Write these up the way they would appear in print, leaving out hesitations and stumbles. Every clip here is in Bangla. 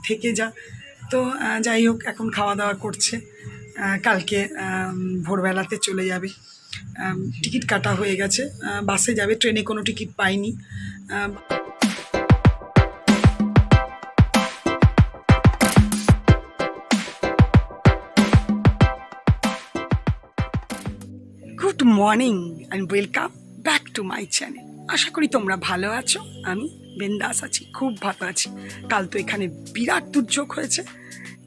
থেকে যা। তো যাই হোক, এখন খাওয়া দাওয়া করছে। কালকে ভোরবেলাতে চলে যাবে। টিকিট কাটা হয়ে গেছে, বাসে যাবে, ট্রেনে কোনো টিকিট পাইনি। Good morning and welcome back to my channel. আশা করি তোমরা ভালো আছো। আমি বিন্দাস আছি, খুব ভালো আছি। কাল তো এখানে বিরাট দুর্যোগ হয়েছে।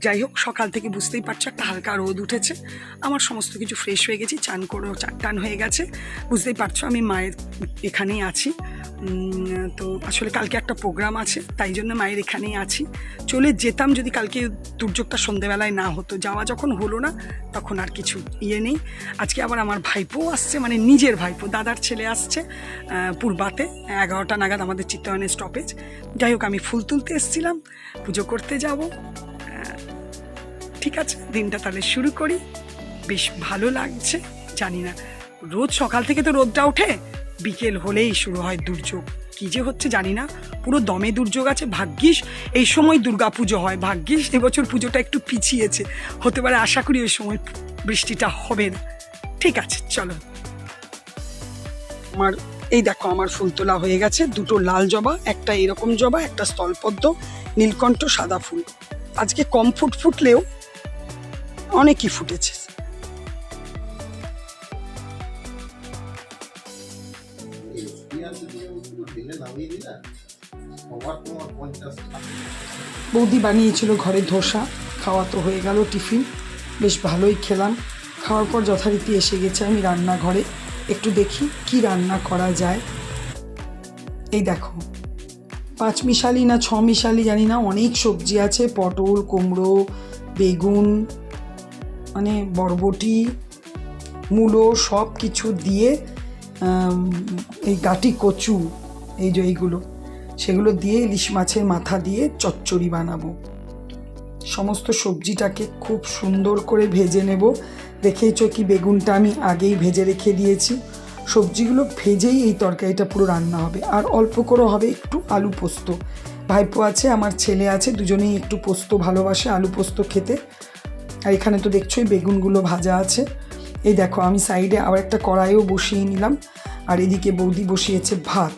যাই হোক, সকাল থেকে বুঝতেই পারছো একটা হালকা রোদ উঠেছে। আমার সমস্ত কিছু ফ্রেশ হয়ে গেছি, চান করেও চান হয়ে গেছে। বুঝতেই পারছো আমি মায়ের এখানেই আছি। তো আসলে কালকে একটা প্রোগ্রাম আছে, তাই জন্য মায়ের এখানেই আছি। চলে যেতাম যদি কালকে দুর্যোগটা সন্ধেবেলায় না হতো। যাওয়া যখন হলো না তখন আর কিছু নেই। আজকে আবার আমার ভাইপো আসছে, মানে নিজের ভাইপো, দাদার ছেলে আসছে পূর্বাতে 11টা নাগাদ আমাদের চিত্তয়নের স্টপেজ। যাই হোক, আমি ফুল তুলতে এসেছিলাম, পুজো করতে যাব। ঠিক আছে, দিনটা তাহলে শুরু করি। বেশ ভালো লাগছে। জানি না, রোজ সকাল থেকে তো রোদটা ওঠে, বিকেল হলেই শুরু হয় দুর্যোগ। কী যে হচ্ছে জানি না, পুরো দমে দুর্যোগ আছে। ভাগ্যিস এই সময় দুর্গা পুজো হয়, ভাগ্যিস এবছর পুজোটা একটু পিছিয়েছে। হতে পারে, আশা করি ওই সময় বৃষ্টিটা হবে না। ঠিক আছে, চলো। আমার এই দেখো, আমার ফুল তোলা হয়ে গেছে। দুটো লাল জবা, একটা এরকম জবা, একটা স্থলপদ্ম, নীলকণ্ঠ, সাদা ফুল। আজকে কম ফুটলেও অনেকই ফুটেছে। বৌদি বানিয়েছিল ঘরে ধোসা, খাওয়া তো হয়ে গেল। টিফিন বেশ ভালোই খেলাম। খাওয়ার পর যথারীতি এসে গেছে আমি রান্নাঘরে, একটু দেখি কি রান্না করা যায়। এই দেখো, 5 মিশালি না 6 মিশালি জানি না, অনেক সবজি আছে। পটল, কুমড়ো, বেগুন, মানে বরবটি, মূলো, সব কিছু দিয়ে এই গাটি কচু, এই যে এইগুলো, সেগুলো দিয়ে ইলিশ মাছের মাথা দিয়ে চচ্চড়ি বানাবো। সমস্ত সবজিটাকে খুব সুন্দর করে ভেজে নেব। দেখেইছো কি, বেগুনটা আমি আগেই ভেজে রেখে দিয়েছি। সবজিগুলো ভেজেই এই তরকারিটা পুরো রান্না হবে। আর অল্প করে হবে একটু আলু পোস্ত। ভাইপো আছে, আমার ছেলে আছে, দুজনেই একটু পোস্ত ভালোবাসে, আলু পোস্ত খেতে। আর এখানে তো দেখছোই বেগুনগুলো ভাজা আছে। এই দেখো, আমি সাইডে আবার একটা কড়াইও বসিয়ে নিলাম। আর এদিকে বৌদি বসিয়েছে ভাত।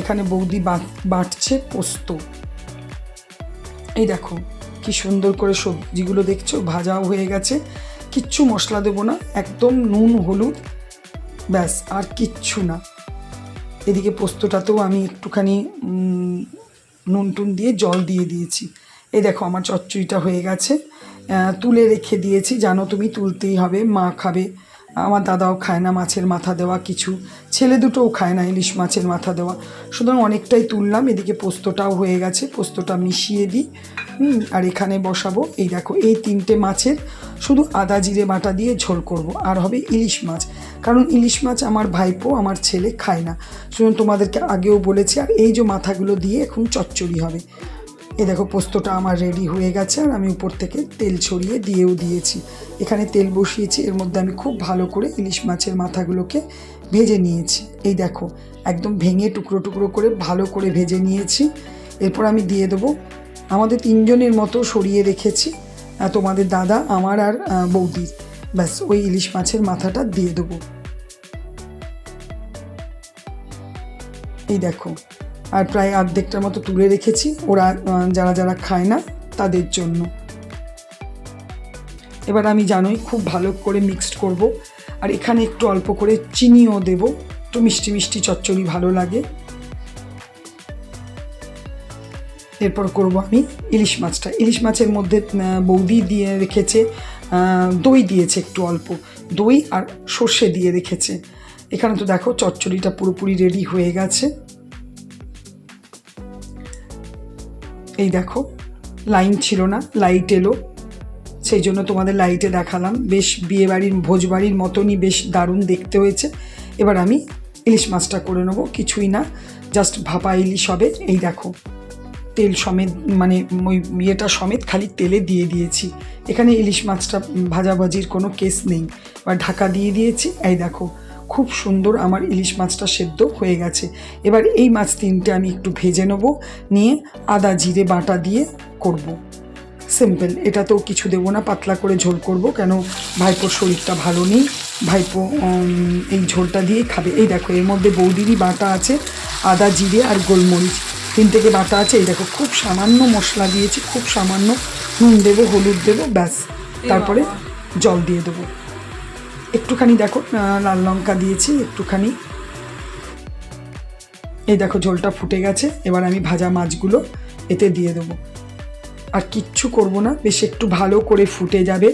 এখানে বৌদি বাটছে পোস্ত। এই দেখো কি সুন্দর করে সবজিগুলো দেখছো ভাজাও হয়ে গেছে। কিচ্ছু মশলা দেবো না, একদম নুন হলুদ, ব্যাস, আর কিচ্ছু না। এদিকে পোস্তটাতেও আমি একটুখানি নুন টুন দিয়ে জল দিয়ে দিয়েছি। এই দেখো, আমার চচ্চড়িটা হয়ে গেছে। তুলে রেখে দিয়েছি, জানো তুমি, তুলতেই হবে, মা খাবে। আমার দাদাও খায় না মাছের মাথা দেওয়া কিছু, ছেলে দুটোও খায় না ইলিশ মাছের মাথা দেওয়া। সুতরাং অনেকটাই তুললাম। এদিকে পোস্তটাও হয়ে গেছে, পোস্তটা মিশিয়ে দিই। আর এখানে বসাবো, এই দেখো, এই 3টে মাছের শুধু আদা জিরে বাটা দিয়ে ঝোল করব। আর হবে ইলিশ মাছ, কারণ ইলিশ মাছ আমার ভাইপো, আমার ছেলে খায় না। সুতরাং তোমাদেরকে আগেও বলেছি। আর এই যে মাথাগুলো দিয়ে এখন চচ্চড়ি হবে। এই দেখো, পোস্তটা আমার রেডি হয়ে গেছে। আর আমি উপর থেকে তেল ছড়িয়ে দিয়েও দিয়েছি। এখানে তেল বসিয়েছি, এর মধ্যে আমি খুব ভালো করে ইলিশ মাছের মাথাগুলোকে ভেজে নিয়েছি। এই দেখো, একদম ভেঙে টুকরো টুকরো করে ভালো করে ভেজে নিয়েছি। এরপর আমি দিয়ে দেবো, আমাদের 3জনের মতো সরিয়ে রেখেছি, তোমাদের দাদা, আমার আর বৌদির। ব্যাস, ওই ইলিশ মাছের মাথাটা দিয়ে দেবো। এই দেখো, আর প্রায় অর্ধেকটার মতো তুলে রেখেছি, ওরা যারা যারা খায় না তাদের জন্য। এবার আমি জানোই খুব ভালো করে মিক্সড করব। আর এখানে একটু অল্প করে চিনিও দেব, একটু মিষ্টি মিষ্টি চচ্চড়ি ভালো লাগে। এরপর করব আমি ইলিশ মাছটা। ইলিশ মাছের মধ্যে বৌদি দিয়ে রেখেছে, দই দিয়েছে একটু অল্প, দই আর সর্ষে দিয়ে রেখেছে। এখানে তো দেখো চচ্চড়িটা পুরোপুরি রেডি হয়ে গেছে। এই দেখো, লাইন ছিল না, লাইট এলো, সেই জন্য তোমাদের লাইটে দেখালাম। বেশ বিয়েবাড়ির ভোজবাড়ির মতনই বেশ দারুণ দেখতে হয়েছে। এবার আমি ইলিশ মাছটা করে নেবো, কিছুই না, জাস্ট ভাপা ইলিশ হবে। এই দেখো, তেল সমেত, মানে ওই ইয়েটা সমেত খালি তেলে দিয়ে দিয়েছি। এখানে ইলিশ মাছটা ভাজাভাজির কোনো কেস নেই। এবার ঢাকা দিয়ে দিয়েছি। এই দেখো, খুব সুন্দর আমার ইলিশ মাছটা সেদ্ধ হয়ে গেছে। এবার এই মাছ 3টে আমি একটু ভেজে নেবো, নিয়ে আদা জিরে বাটা দিয়ে করব। সিম্পল, এটাতেও কিছু দেবো না, পাতলা করে ঝোল করব, কেন ভাইপোর শরীরটা ভালো নেই। ভাইপো এই ঝোলটা দিয়েই খাবে। এই দেখো এর মধ্যে বৌদিরই বাটা আছে, আদা জিরে আর গোলমরিচ 3 থেকে বাটা আছে। এই দেখো খুব সামান্য মশলা দিয়েছি, খুব সামান্য নুন দেবো, হলুদ দেবো, ব্যাস। তারপরে জল দিয়ে দেবো একটুখানি, দেখো লাল লঙ্কা দিয়েছি একটুখানি। এই দেখো ঝোলটা ফুটে গেছে, এবার আমি ভাজা মাছগুলো এতে দিয়ে দেবো। আর কিচ্ছু করব না, বেশ একটু ভালো করে ফুটে যাবে,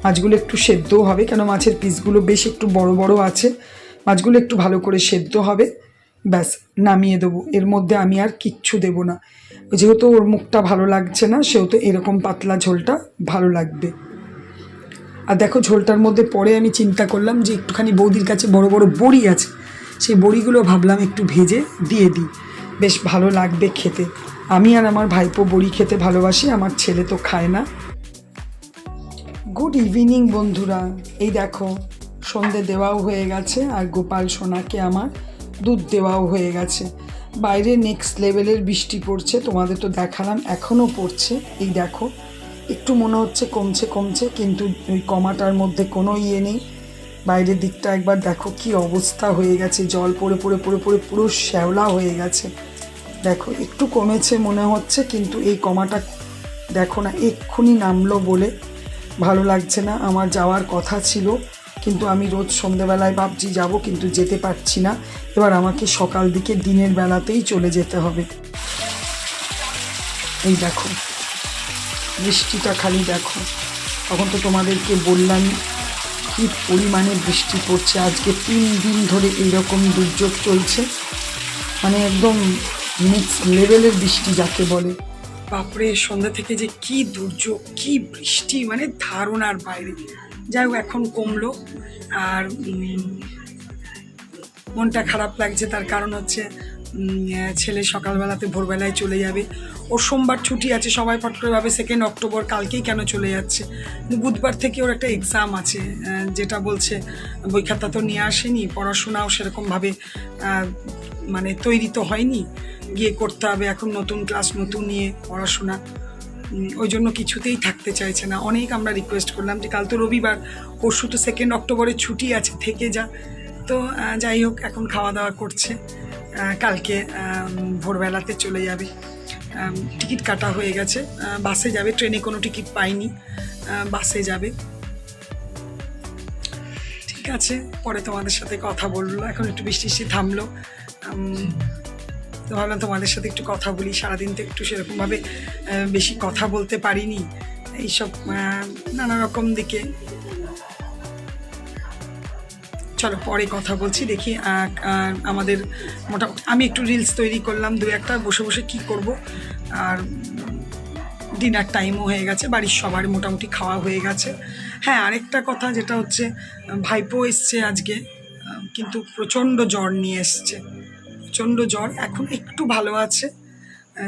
মাছগুলো একটু সেদ্ধও হবে, কেন মাছের পিসগুলো বেশ একটু বড় বড় আছে, মাছগুলো একটু ভালো করে সেদ্ধ হবে, ব্যাস নামিয়ে দেবো। এর মধ্যে আমি আর কিচ্ছু দেবো না, যেহেতু ওর মুখটা ভালো লাগছে না, সেহেতু এরকম পাতলা ঝোলটা ভালো লাগবে। আর দেখো ঝোলটার মধ্যে পরে আমি চিন্তা করলাম যে একটুখানি বৌদির কাছে বড় বড় বড়ি আছে, সেই বড়িগুলো ভাবলাম একটু ভেজে দিয়ে দিই, বেশ ভালো লাগবে খেতে। আমি আর আমার ভাইপো বড়ি খেতে ভালোবাসি, আমার ছেলে তো খায় না। গুড ইভিনিং বন্ধুরা, এই দেখো সন্ধে দেওয়াও হয়ে গেছে, আর গোপাল সোনাকে আমার দুধ দেওয়াও হয়ে গেছে। বাইরে নেক্সট লেভেলের বৃষ্টি পড়ছে, তোমাদের তো দেখালাম, এখনও পড়ছে। এই দেখো একটু মনে হচ্ছে কমছে কমছে, কিন্তু ওই কমাটার মধ্যে কোনো ইয়ে নেই। বাইরের দিকটা একবার দেখো কি অবস্থা হয়ে গেছে, জল পড়ে পড়ে পড়ে পড়ে পুরো শ্যাওলা হয়ে গেছে। দেখো একটু কমেছে মনে হচ্ছে, কিন্তু এই কমাটা দেখো না, এক্ষুনি নামলো বলে ভালো লাগছে না। আমার যাওয়ার কথা ছিল, কিন্তু আমি রোজ সন্ধেবেলায় ভাবছি যাব, কিন্তু যেতে পারছি না। এবার আমাকে সকাল দিকে দিনের বেলাতেই চলে যেতে হবে। এই দেখো বৃষ্টিটা খালি দেখো, তখন তো তোমাদেরকে বললাম কি পরিমাণে বৃষ্টি পড়ছে। আজকে 3 দিন ধরে এইরকম দুর্যোগ চলছে, মানে একদম নেক্সট লেভেলের বৃষ্টি যাকে বলে। বাপরে সন্ধ্যা থেকে যে কি দুর্যোগ, কি বৃষ্টি, মানে ধারণার বাইরে। যাই হোক এখন কমলো, আর মনটা খারাপ লাগছে, তার কারণ হচ্ছে ছেলে সকালবেলাতে ভোরবেলায় চলে যাবে। ওর সোমবার ছুটি আছে, সবাই ফট করে ভাবে 2 অক্টোবর কালকেই কেন চলে যাচ্ছে, কিন্তু বুধবার থেকে ওর একটা এক্সাম আছে, যেটা বলছে বই খাতা তো নিয়ে আসেনি, পড়াশোনাও সেরকমভাবে মানে তৈরি তো হয়নি, গিয়ে করতে হবে, এখন নতুন ক্লাস, নতুন নিয়ে পড়াশোনা, ওই জন্য কিছুতেই থাকতে চাইছে না। অনেক আমরা রিকোয়েস্ট করলাম যে কাল তো রবিবার, পরশু তো 2 অক্টোবরের ছুটি আছে, থেকে যা। তো যাই হোক এখন খাওয়া দাওয়া করছে, কালকে ভোরবেলাতে চলে যাবে। টিকিট কাটা হয়ে গেছে, বাসে যাবে, ট্রেনে কোনো টিকিট পাইনি, বাসে যাবে। ঠিক আছে, পরে তোমাদের সাথে কথা বললো, এখন একটু বৃষ্টি থামলো, তো ভাবলাম তোমাদের সাথে একটু কথা বলি। সারাদিন তো একটু সেরকমভাবে বেশি কথা বলতে পারিনি, এইসব নানা রকম দিকে। চলো পরে কথা বলছি, দেখি আমাদের মোটামুটি আমি একটু রিলস তৈরি করলাম 2-1, বসে বসে কি করব। আর ডিনার টাইমও হয়ে গেছে, বাড়ির সবার মোটামুটি খাওয়া হয়ে গেছে। হ্যাঁ, আরেকটা কথা যেটা হচ্ছে, ভাইপো এসছে আজকে, কিন্তু প্রচণ্ড জ্বর নিয়ে এসছে, প্রচণ্ড জ্বর। এখন একটু ভালো আছে,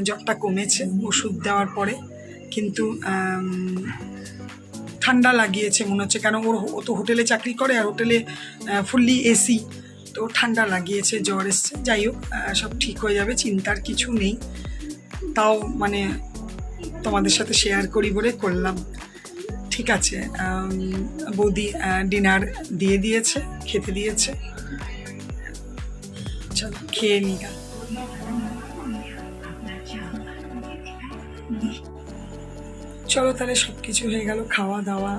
জ্বরটা কমেছে ওষুধ দেওয়ার পরে, কিন্তু ঠান্ডা লাগিয়েছে মনে হচ্ছে, কেন ও তো হোটেলে চাকরি করে, আর হোটেলে ফুললি এসি, তো ঠান্ডা লাগিয়েছে, জ্বর এসছে। যাই হোক সব ঠিক হয়ে যাবে, চিন্তার কিছু নেই। তাও মানে তোমাদের সাথে শেয়ার করি বলে করলাম। ঠিক আছে, বৌদি ডিনার দিয়ে দিয়েছে, খেতে দিয়েছে, চলো খেয়ে নিই। চলো তাহলে সব কিছু হয়ে গেল, খাওয়া দাওয়া,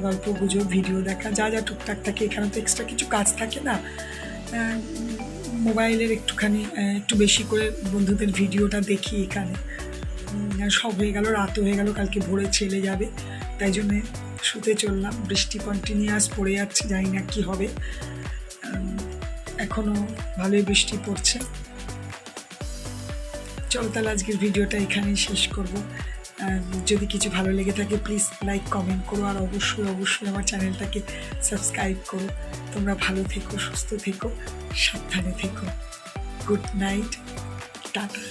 গল্প গুজব, ভিডিও দেখা, যা যা টুকটাক থাকে। এখানে তো এক্সট্রা কিছু কাজ থাকে না, মোবাইলের একটুখানি একটু বেশি করে বন্ধুদের ভিডিওটা দেখি এখানে। সব হয়ে গেল, রাতও হয়ে গেল, কালকে ভোরে ছেলে যাবে, তাই জন্যে শুতে চললাম। বৃষ্টি কন্টিনিউয়াস পড়ে যাচ্ছে, জানি না কী হবে, এখনও ভালোই বৃষ্টি পড়ছে। চলো তাহলে আজকের ভিডিওটা এখানেই শেষ করব। যদি কিছু ভালো লেগে থাকে প্লিজ লাইক কমেন্ট করো, আর অবশ্যই অবশ্যই আমার চ্যানেলটাকে সাবস্ক্রাইব করো। তোমরা ভালো থেকো, সুস্থ থেকো, সাবধানে থেকো। Good night, tata.